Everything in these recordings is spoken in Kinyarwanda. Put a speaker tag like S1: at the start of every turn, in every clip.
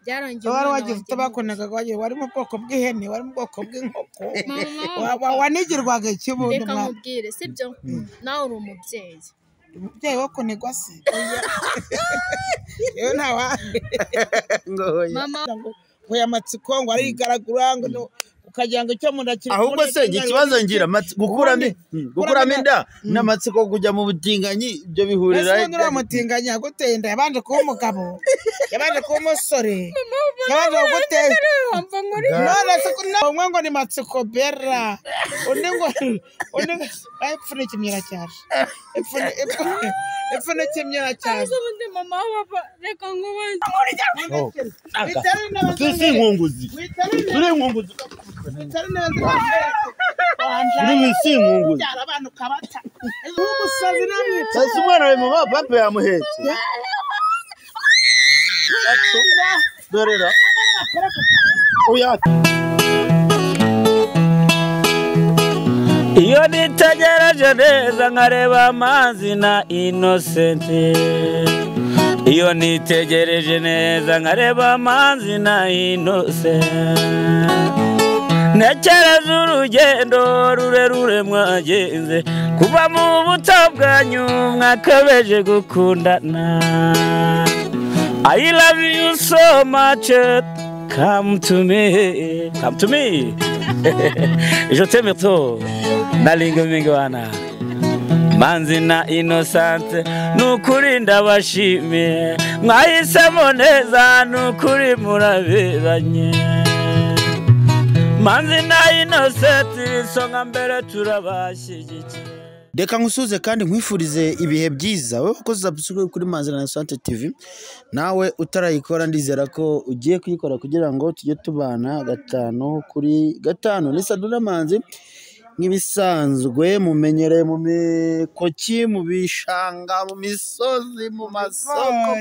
S1: byarangiye
S2: wari wagize utabakonaga wari mu bwoko bw'ihene wari mu bwoko bw'inkoko wanigirwaga ikibundi
S1: reka nkubwire sibyo nawe uri umubyeyi
S2: umubyeyi wo kunigwa se yewe ntawa
S1: mama
S2: ngo yamatsiko ngo arigaragura ngo ukagira ngo icyo munda kiri
S3: ahubwo se ikibazo ngira gukuramo inda n'amatsiko kujya mu butinganyi ibyo bihurira
S2: he n'ura mutinganya guteye inda yabanje kuba umugabo yabanje kuba umusore yabanje guteye none se umwe ngo ni matsiko bera undi epfune kimyira cyaje epfune kimyira cyaje
S1: ubundi mama papa reka nkubaze
S3: twese inkunguzi turi inkunguzi uri wisi inkunguzi
S2: abantu kabata umusazi namwe
S3: sasa umwana we mama papa yamuhetse dorera oya
S4: iyo nitegereje neza nkareba amazi na Innocent iyo nitegereje neza nkareba amazi na Innocent ntekereza urugendo rurerure mwagenze kuva mu buto bwanyu mwakabeje gukundana I love you so much come to me je t'aime trop nalinga mingi wana Manzi na Innocent nukuri ndabashimiye mwahisemo neza nukuri muraberanye Manzi na Innocent songa mbere turabashyigikiye
S3: Deka nkusuze kandi nkwifurize ibihe byiza wowe ukoze subscribe kuri Manzi na Innocent TV nawe utarayikora ndizera ko ugiye kuyikora kugira ngo tujye tubana 5 kuri 5 ni Sadura Manzi nk'ibisanzwe mumenyereye mu mikoki mu bishanga mu misozi mu masoko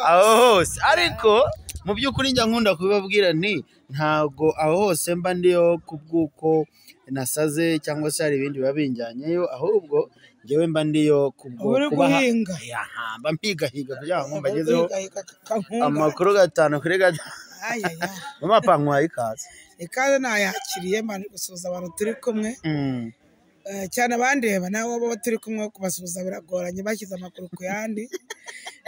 S3: aho hose ariko mu by'ukuri njya nkunda kubabwira nti ntago aho hose mba ndiyo kubwuko nasaze cyangwa se hari ibindi babinjanyeyo ahubwo ngewe mba ndiyo kubaha mba mpigahiga kugira ngo mbagezeho amakuru 5 kuri 5 mama pankwaye ikaze
S2: nayakiriye manje gusuza abantu turi kumwe cyane abandeba nawe bo turi kumwe kubasuza biragoranye bashyize amakuru ku yandi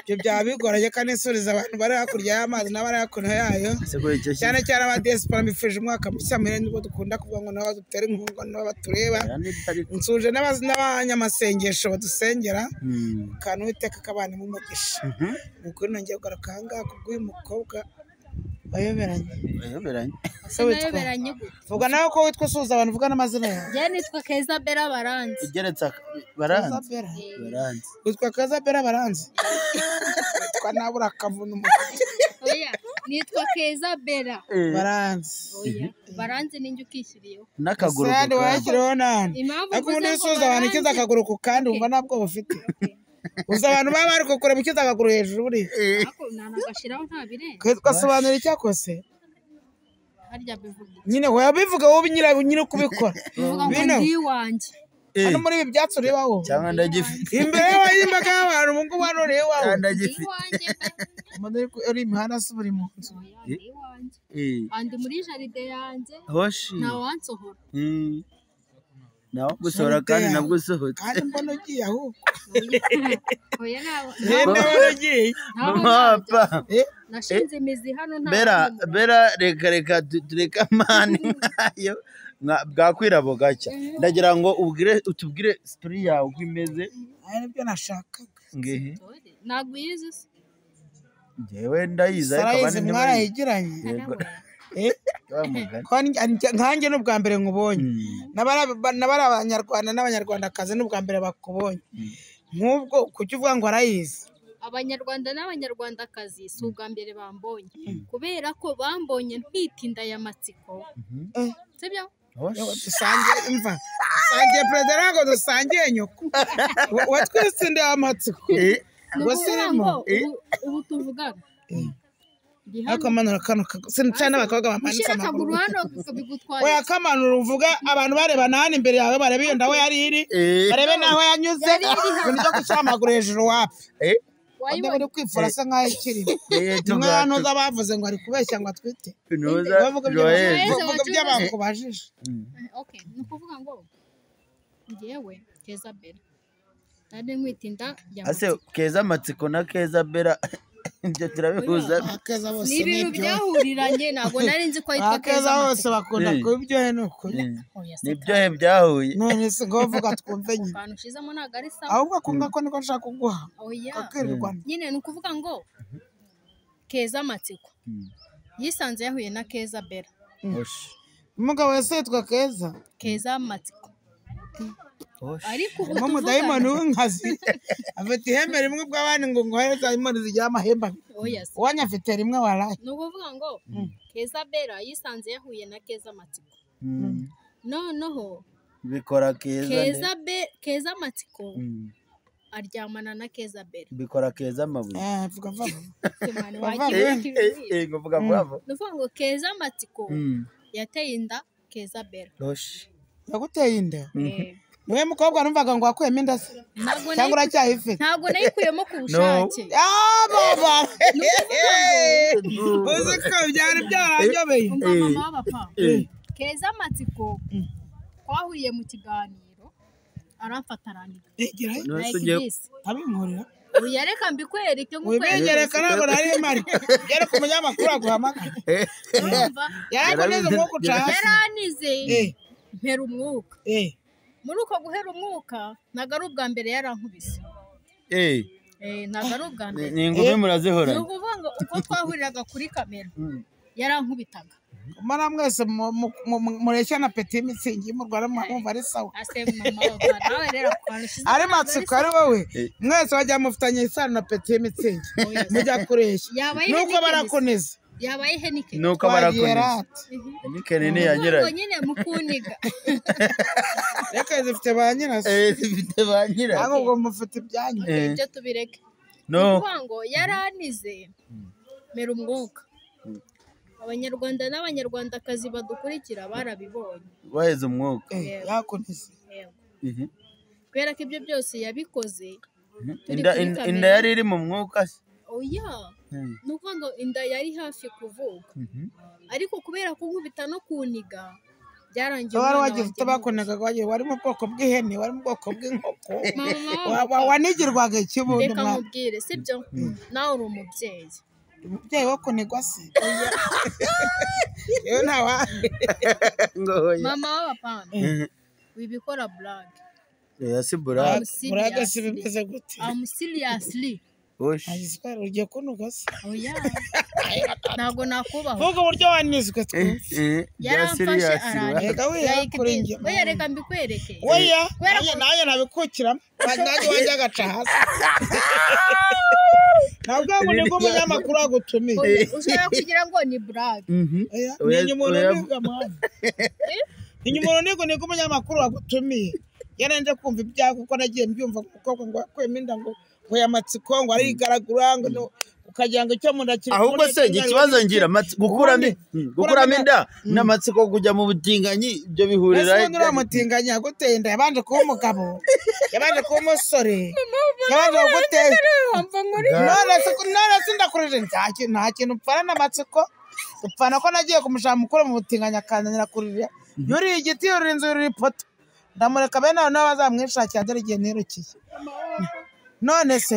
S2: ibyo byabigoranye kandi nsuriza abantu bari hakurya y'amazi n'abari hakuno yayo cyane cyane aba diaspora mbifuje umwaka mushya mire nibwo dukunda kuvuga ngo nawe dutera inkunga nawe batureba nsuje n'abanyamasengesho badusengera kantu witeka kabana mu mugisha nuko nongeye kugaruka hanga kubw'uyu mukobwa
S1: bayoberanye
S2: vuga nawe ko witwa suza abantu vuga n'amazina yawe
S1: je nitwa Keza Bera Baranzi
S3: igeretsa Baranzi
S2: witwa Keza Bera Baranzi witwa nabura kavuno
S1: oya nitwa Keza Bera
S2: Baranzi
S1: oya Baranzi ninjye ukishyiriyeho
S3: n'akaguru
S2: kandi wayakiriyeho nani ariko ubundi suza abantu ikiza akaguru ku kandi umva nabwo bufite uza abantu baba bari kokora bikiza akaguru hejuru buri
S1: ako nanagashiraho nta birenze
S2: twasobanura icyakose
S1: harya bivuga
S2: nyine wabivuga wowe nyine kubikora
S1: bino wanje
S2: hano muri ibi byatsi urebaho
S3: cyangwa ndagifite
S2: imbere y'imbaga y'abantu mu ngo barorebaho
S3: ndagifite
S2: ari imihanda se buri mu nzu
S1: andi muri jaride yanjye
S3: hoshi
S1: nta wansohora
S3: nawe gusohora kandi nabwo usohotse
S2: kandi mbona ugiye ahubwo
S1: oya
S2: mbona ugiye
S3: mapa
S1: nashinze imizi hano nta
S3: bera reka tureka mani nkayo bwakwirabo gacya ndagira ngo utubwire story yawe uko imeze
S2: ari nibyo nashakaga
S3: ngehe
S1: ntabwo yize se
S3: njyewe ndayiza
S2: ariko mwarayigiranye nkanjye n'ubwa mbere nkubonye n'abari abanyarwanda n'abanyarwandakazi n'ubwa mbere bakubonye nk'ubwo kuki uvuga ngo arayizi
S1: abanyarwanda n'abanyarwandakazi si ubwa mbere bambonye kubera ko bambonye ntwite y'amatsiko sibyo
S2: dusangiye imva dusangiye perezida ntabwo dusangiye nyoko watwise amatsiko
S1: ubu tuvugaga
S2: akamanura kano cyane abakobwa bamanitse amaguru oya kamanura uvuga abantu barebana hano imbere yawe barebe iyo ndaho yari iri barebe naho yanyuze ibintu byo gushyira amaguru hejuru wapfa Wayibona kwifura se nkaho ikiri. Nimwe hanoza bavuze ngo ari kubeshya ngo atwite. Bavuga by'abakubajije.
S1: Okay, nukuvuga ngo ngewe Keza Bella. Nari nkwitinda ya.
S3: Ase Keza Matsiko na Keza Bella ibyo turabihuza.
S2: Keza bose
S1: ni ibintu byahuriranye ntabwo nari nzi ko yitwa
S2: Keza bose bakunda kubyohe nuko.
S3: Nibyo byahuye.
S2: None se ngo vuga twumve nyine.
S1: Abantu shizamo ntago ari sawa.
S2: Ahubwo kumva ko niko nshaka kuguha.
S1: Nyine nukuvuga ngo Keza Matsiko yisanze yahuye na Keza Bella.
S2: Umugabo wese yitwa
S1: Keza Matsiko. Ariko ubu
S2: umudayimoni w'inkazi afite ihembe rimwe bw'abandi ngo hari dayimoni zigira amahembe. Uwanya afite rimwe waraye.
S1: Nukuvuga ngo Keza Bella yisanze yahuye na Keza Matsiko. Noneho
S3: bikora
S1: Keza Matsiko aryamana na Keza Bella.
S3: Bikora Keza mabuye.
S2: Vuga vuga.
S3: Vuga vuga.
S1: Nukuvuga ngo Keza Matsiko yateye inda Keza Bella.
S2: Yaguteye inda? Niwe mukobwa numvaga ngo wakuyemo inda se? Cyangwa uracyayifite?
S1: Ntabwo nayikuyemo ku bushake.
S2: Baba. Uzi ko byari byaranyobeye.
S1: Mama w'abapapa. Keza Matsiko twahuye mu kiganiro aramfata arandika.
S2: Abimurira.
S1: Uyareka mbikwereke ngo
S2: Wibengereka ntabwo nari mari. Yari ku munyamakuru aguhamagara. Yakuneze umwuka ucaha.
S1: Yaranize. Mpera umwuka. Muri uko guhera umwuka ntago ari ubwa mbere yarankubise. Ntago ari ubwa mbere.
S3: Ni ingumi murazihora.
S1: Ni ukuvuga ngo uko twahuriraga kuri kamera yarankubitaga.
S2: Mara mwese mureshya na Petit Mitsingi mu Rwanda mwumva ari sawa.
S1: Ase mama nawe rero kwanishiza.
S2: Ari Matsiko ari wowe. Mwese bajya mufitanye isano na Petit Mitsingi. Mujya kureshya. Nuko barakoneza.
S1: Yabaye Henike.
S3: Nuko barakoneza. Henike ni yanyira.
S1: Nyine mukuniga.
S2: Reka zifite ba nyina se.
S3: Zifite ba nyira.
S2: Ahubwo mufite ibyanyu.
S1: Ibyo tubireke.
S3: No.
S1: Ngo yaranize. Mera umwuka. Abanyarwanda n'abanyarwandakazi badukurikira barabibonye.
S3: Waheze umwuka.
S2: Yakoneze.
S1: Kubera ko ibyo byose yabikoze.
S3: Inda yari iri mu mwuka se.
S1: Oya. Nuko ngo inda yari hafi kuvuka. Ariko kubera kunkubita no kuniga byarangiye.
S2: Wari wagize utabakonaga wari mu bwoko bw'ihene, wari mu bwoko bw'inkoko. Wanigirwaga ikibundo.
S1: Reka nkubwire sibyo nawe uri umubyeyi.
S2: Umubyeyi wo kunigwa se. Yo ntawa.
S1: Mama w'abapana. Wibikora brag.
S3: Yasi brag.
S2: Brag si bimeze gute?
S1: I'm seriously.
S2: Ayiswara ugiye kunuga se.
S1: Oya. Ntago nakubaho.
S2: Vuga uburyo wanizwe twe.
S1: Yaramfashe aranje.
S2: Reka wiya kuri njye.
S1: Oya reka mbikwereke.
S2: Oya. Naye nabikukira. Nanjye wajya agaca hasi. Ntabwo ngo niko umunyamakuru agutumiye.
S1: Ushobora kugira ngo ni brag.
S2: Ni umuntu niga mwana. Ni umuntu niko umunyamakuru agutumiye. Yarenze kumva ibyago kuko nagiye mbyumva kuko ngo kwemenda ngo ya Matsiko ngo arigaragura ngo ukagira ngo icyo mundakira.
S3: Ahubwo se ikibazo ngira gukuramo inda n'Amatsiko kujya mu butinganyi ibyo bihurira.
S2: Ese ndura mutinganya guteye inda yabanje kuba umugabo yabanje kuba umusore yabanje guteye none se ndakurije nta kintu mpfana n'Amatsiko upfana ko nagiye kumushaka mukuru mu butinganya kananira kurira yuri igiti yuri inzu yuri poto ndamureka bene nawe bazamwishakira dore igihe nerukiye. None se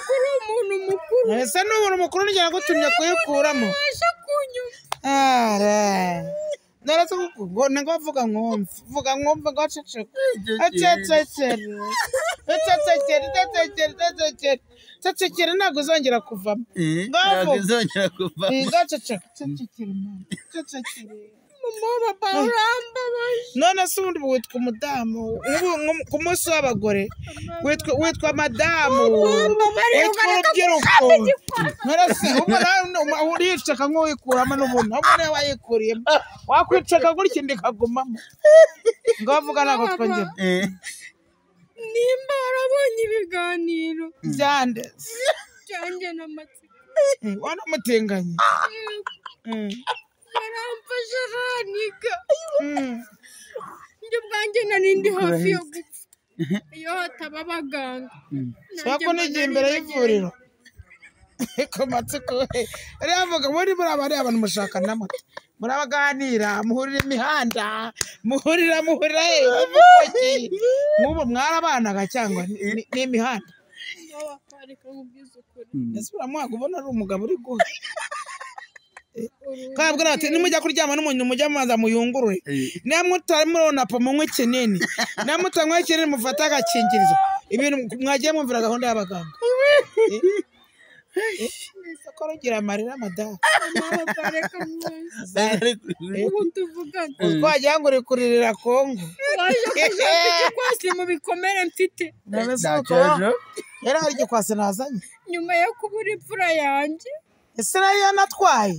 S1: kuri umuntu mukuru.
S2: Ese n'umuntu mukuru ngira gutumye kuyikuramo.
S1: Asha kunyuma.
S2: None se ngo ngavuga nkumva gaceceka. Cecekere ntabwo uzongera kuvamo.
S3: Ntabwo uzongera kuvamo.
S2: Gaceceka. None se ubundi witwa umudamu ku munsi w'abagore witwa madamu witwa urubyiruko. None se uriceka nk'uwikuramo n'umuntu ahubwo niwe wayikuriyemo wakwiceka gutya indi ikagumamo ngo bavuga ntabwo twongera.
S1: Nimba warabonye ibiganiro
S2: byanjye
S1: n'Amatsiko
S2: wanamutinganye
S1: yaramfashe araniga. Njye ubwanjye nari ndi hafi yo gupfa. iyo hataba abaganga
S2: sako n'igihe imbere y'ivuriro ku matsiko aravuga muri abari abantu mushaka namuto murabaganira muhurira imihanda muhurira mubo mwarabanaga cyangwa n'imihanda ese uramwaga ubona ari umugabo uri guha kabwira ati nimujya kuryama n'umuntu mujya maza muyungurure namutari murona pa munywe kinini namutanywe kinini mufata agakingirizo ibintu mwagiye mumvira gahunda y'abaganga Sakorogira amarira madara twajya ngo urikurira Kongo
S1: kwasi mu bikomere mfite
S2: yari hari igikwasi nazanye
S1: nyuma yo kubura imfura yanjye
S2: ese nayo natwaye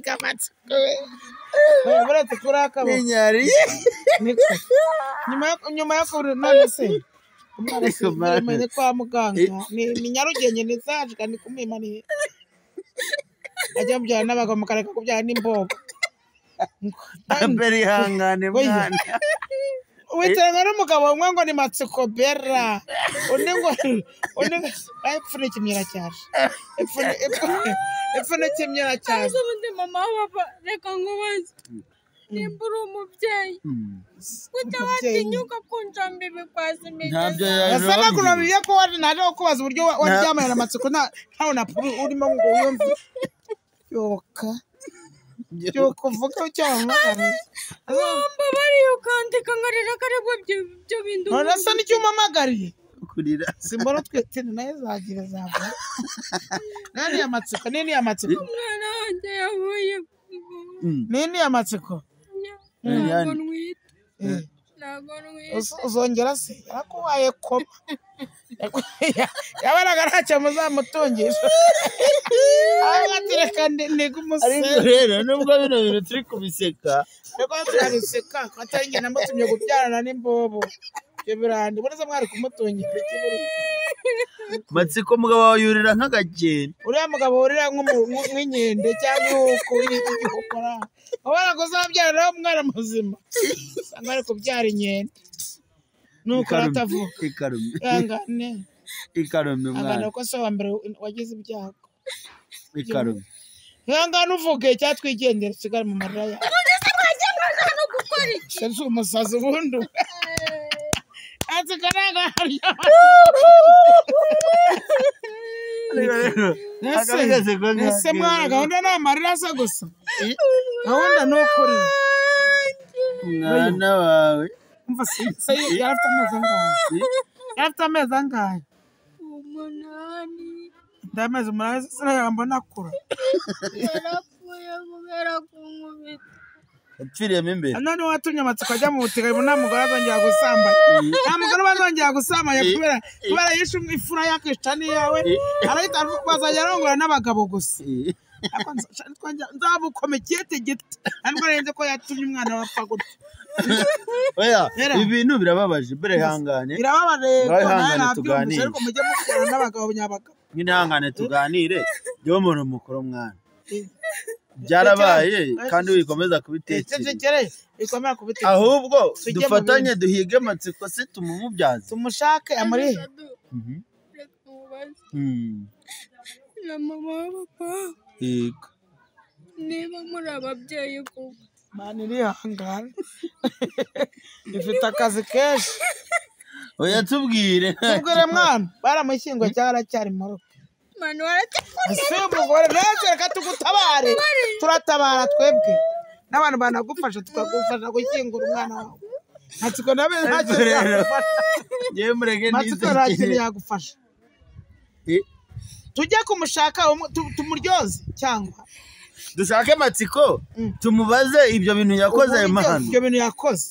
S2: kamatsiko buretse kuri akabo nyuma yo kubura none se umwana kwa muganga ni Nyarugenge nizaje kandi kumimaniye ajya mubyara n'abagabo mukareka kubyara n'imbogo
S3: mbere ihangane mwana
S2: witanga n'umugabo umwe ngo ni Matsiko Bera undi ngo epfune kimyera cyaje epfune kimyera cyaje
S1: ubundi mama baba reka nkubaze nimba uri umubyeyi utabatinyuka kunjamba ibikwasi
S3: ntabyo
S2: asa nakunabiye ko naje kubaza uburyo waryamanye na Matsiko ntawe napuru urimo ngo uyumve yoka uvuga cyangwa
S1: wamba bari ukandika ngarira karego byo bindu
S2: none se nicyo umamagariye
S3: kurira
S2: simbona twete nayo zagira zava nani ya Matsiko
S1: umwana wanjye yavuye
S2: nini ya Matsiko
S1: ntabwo nwite
S2: uzongera se yakubaye koma yabaraga ntacyo muzamutungisha abatireka ndego umusore
S3: ariko rero nubwo bino bintu turi kubiseka
S2: reko turabiseka atari njye namutumye kubyarana n'imbobo ibyo birandi buriza mwari kumutungira
S3: Matsiko mugabo wawe yurira nk'agakende
S2: uriya mugabo wurira nk'inkende cyangwa uko ukora ubona ko uzabyarira umwana muzima usanga ari kubyara inkende nuko aratavuka
S3: ikarume mwana
S2: angana ko se wa mbere wagize ibyago
S3: ikarume
S2: ihangane uvuge cyatwigendera usigare mu marira yawe se umusazi ubundi ese mwana gahunda ni amarira asa gusa gahunda ni ukuri
S3: umwana wawe
S2: yarafite amezi angahe
S1: umunani
S2: ndamezi umunani sinayambona akura
S1: yarapfuye kubera kunkubita
S3: yapfiriyemo imbere
S2: none watumye Matsiko ajya mu butigari nta mugore azongera gusambanya nta mugore bazongera gusambanya kubera yishe ifura yakisha n'iyawe arahita bazajya arongora n'abagabo gusa nzabukome ikiyete giti ntabwo arenze ko yatumye umwana wapfa gutya
S3: ibintu birababaje mbere hangane
S2: birababaje tuganire ariko mujye mukora n'abagabo nyabagabo
S3: nyine hangane tuganire byo muntu mukuru mwana byarabaye kandi wikomeza kubitekereza ahubwo dufatanye duhige Matsiko se tumumubyaze
S2: tumushake amuri
S1: na mama papa
S3: yego
S1: niba muri ababyeyi kuko
S2: mani irihangana ifite akazi kenshi
S3: oya tubwire
S2: mwana baramushyingo cyangwa aracyari mu rugo
S1: manu waracyakora
S2: ese umugore neza reka tugutabare turatabara twebwe n'abantu banagufasha tukagufasha gushyingura umwana wawe Matsiko nabe ntacyo yagufasha tujye kumushaka tumuryoze cyangwa
S3: dushake Matsiko tumubaze ibyo bintu yakoze ayo mahano
S2: ibyo bintu yakoze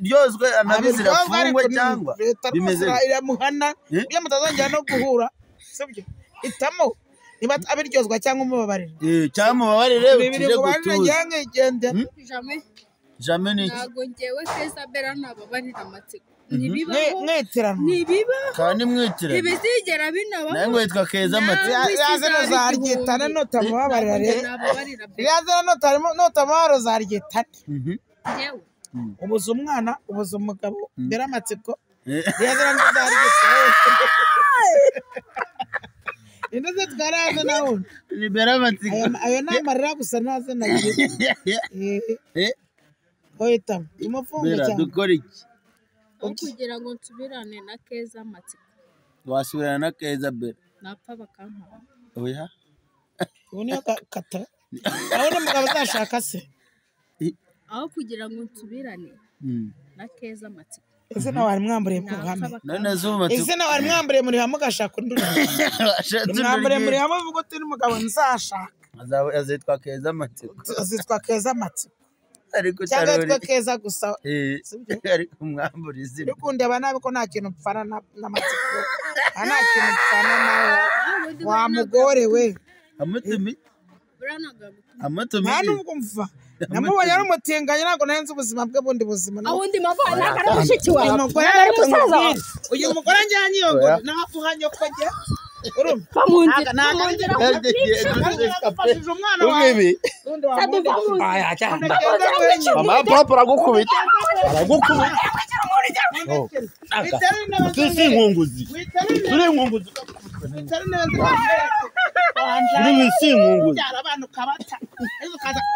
S3: ryozwe anabizira fungwe cyangwa
S2: bimeze iramuhana iyo mutazongera no guhura sibyo itamo niba abiryozwa cyangwa umubabarira
S3: cyangwa umubabarire
S2: ukije gutuza
S3: jamais ni
S1: ntago ngewe Keza Bera nababarira Matsiko
S2: ntibiba
S3: kandi mwitirana
S1: ntibizigera binabaho
S3: nawe ngo yitwa Keza Matsiko
S2: yazana zaryitana notamubabarira rero yazana notamubabarira zaryitana
S1: ngewe
S2: ubuze umwana ubuze umugabo mbere amatsiko yazira ngo zari gisaho indoze twaraza nawe
S3: libera amatsiko
S2: ayo namarira gusa naze nagiye Oita umufunga cyane
S3: dukora iki
S1: kugira ngo nsubirane na Keza amatsiko
S3: wasubirana na Keza Bera
S1: napfa bakampara
S3: oya
S2: ubone kata abone mugabo zashaka se
S1: aho kugira ngo nsubirane na Keza amatsiko
S2: ese nawe ari mwambure ku ruhame
S3: none zo amatsiko
S2: ese nawe ari mwambure muri hamwe gashaka undi mwambure muri hamwe vuga uti n'umugabo nzashaka
S3: azitwa Keza amatsiko
S2: azitwa Keza amatsiko
S3: ariko
S2: cyangwa Keza gusa
S3: ariko mwambure izina
S2: ukunde abana biko nta kintu pfana n'amatsiko nta kintu pfana nawe wa mugore we
S3: amutumi
S2: nta nubwo mva namubonye ari umutinganya ntabwo nahenze ubuzima bwe bundi buzima
S1: aho ndi mavana ari mushiki wawe
S2: ari musaza uyu mugore njyanye yongora nahafuhanye ko njye urumva
S3: mama papa aragukubita turi inkunguzi turi inkunguzi turi inkunguzi
S2: abantu kabata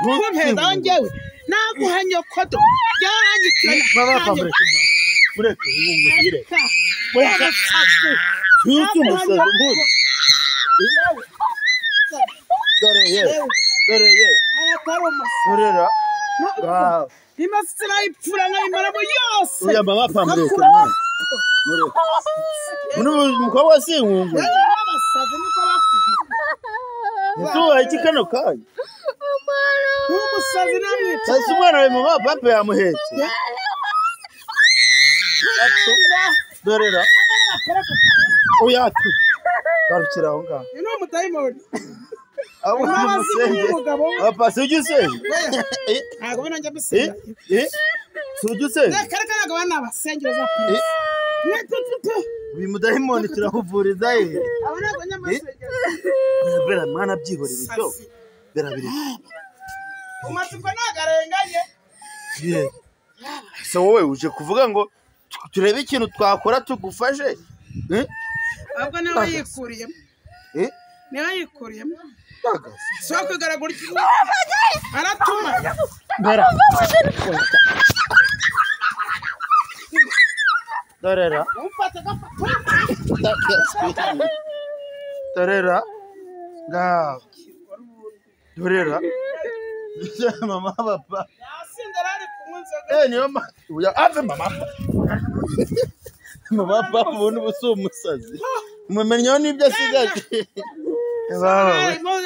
S2: kumpeza njyewe naguhanye kodo byarangitirana
S3: baba papa mureke inkunguzi reka mureke yuko umusaza dore ye urera
S2: imasira ipfura nk'imaramu yose
S3: uya mama papa mureke mureke mukobwa si inkunguzi
S2: abasaza niko bakubwira
S3: tuwa iki kano kanya
S2: umusazi namwica
S3: sasa umwana we mama papa yamuhetse dorera uyatu garukira aho ngaho
S2: ni umudayimoni
S3: abo musenge papa sujye usenge
S2: ntabwo bino njya bisenga
S3: sujye usenge
S2: kare kare ntabwo bana basengera za
S3: uyu mudayimoni turakuvuriza ye
S2: abo ntabwo njya basengera
S3: bera mwana byihorera ibyo bera biri
S2: umatsiko ntabwo arenganye
S3: so wowe uje kuvuga ngo turebe ikintu twakora tugufashe
S2: ahubwo niba yikuriyemo niba yikuriyemo so kwigaragura ikintu aratuma
S3: bera dorera
S2: umfata gafata
S3: dorera ngaho dorera mama papa
S2: yasindara ari kunywa inzoga
S3: niyo uya ave mama mama papa ubundi ubusa umusazi mumenyeho n'ibyo asigaje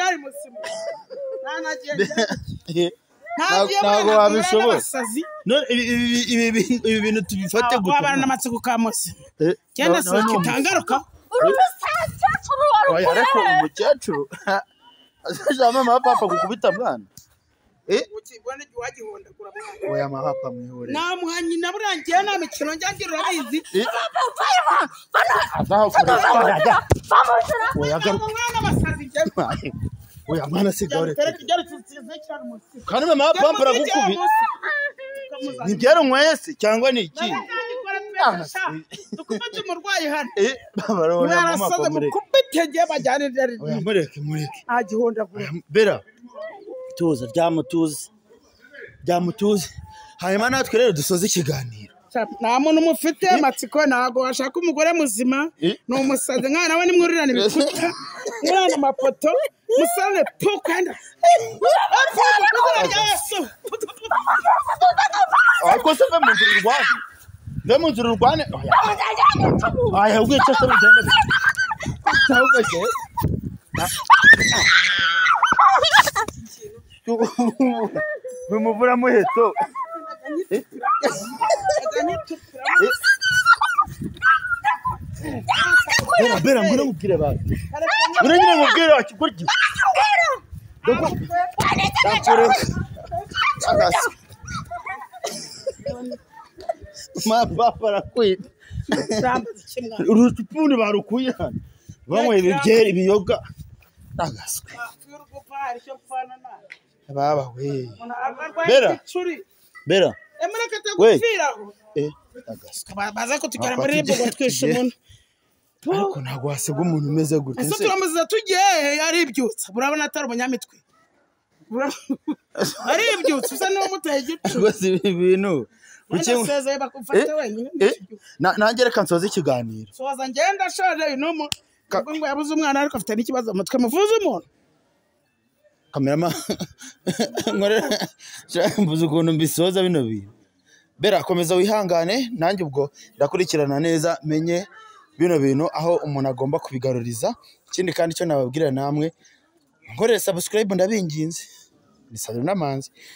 S2: yari musima
S3: ntabwo wabishobora ibi bintu tubifate
S2: gutya wabana n'amatsiko ka mose cyenda se kitangaruka
S3: ariko umukecuru azajama mama papa gukubita mwana
S2: ukibona wagihonda kura mwana
S3: oya mama papa mwihore
S2: namuhanyi naburangiye na mikino njyagira urabizi
S3: oya mwana sigare kandi mama papa aragukubita ni byari umwese cyangwa ni iki
S2: dukubite umurwayi hano
S3: barasaza
S2: mukubite giye bajyane
S3: mureke
S2: agihonda kura
S3: bera tuza byamutuze hanyuma natwe rero dusoza ikiganiro
S2: nta muntu mufite amatsiko ntabwo washaka umugore muzima ni umusazi nkana nawe nimwurirane ibikuta mwurane amapoto musane pokanda
S3: ariko se ve mu nzira urwane aya ubwica se bigenda bimuvura muheto bera ngura mubwire abantu urengere mubwire akigoryi mapapa arakwita urucupundi barukuye hano banyweye ibibyeri ibiyoga agaswe baba we bera
S2: Emereka tagupfiraho baza ko tugera muri ribu batwisha umuntu
S3: ariko ntabwo wasiga umuntu umeze gutya
S2: ese turamaze tugiye aribyutsa urabona atari umunyamitwe aribyutsa usa n'uwo muteye igicu
S3: rwose ibi bintu
S2: ukimwe bakufata wenyine
S3: nanjye reka nsoze ikiganiro
S2: soza ngenda shoje inomo ngo yabuze umwana ariko afite n'ikibazo mu mutwe muvuze umuntu
S3: kamerama mbuze ukuntu mbisoza bino bintu bera komeza wihangane nanjye ubwo ndakurikirana neza menye bino bintu aho umuntu agomba kubigaruriza ikindi kandi cyo nababwira namwe nkorere subscribe ndabinginze ni Salo n'Amanzi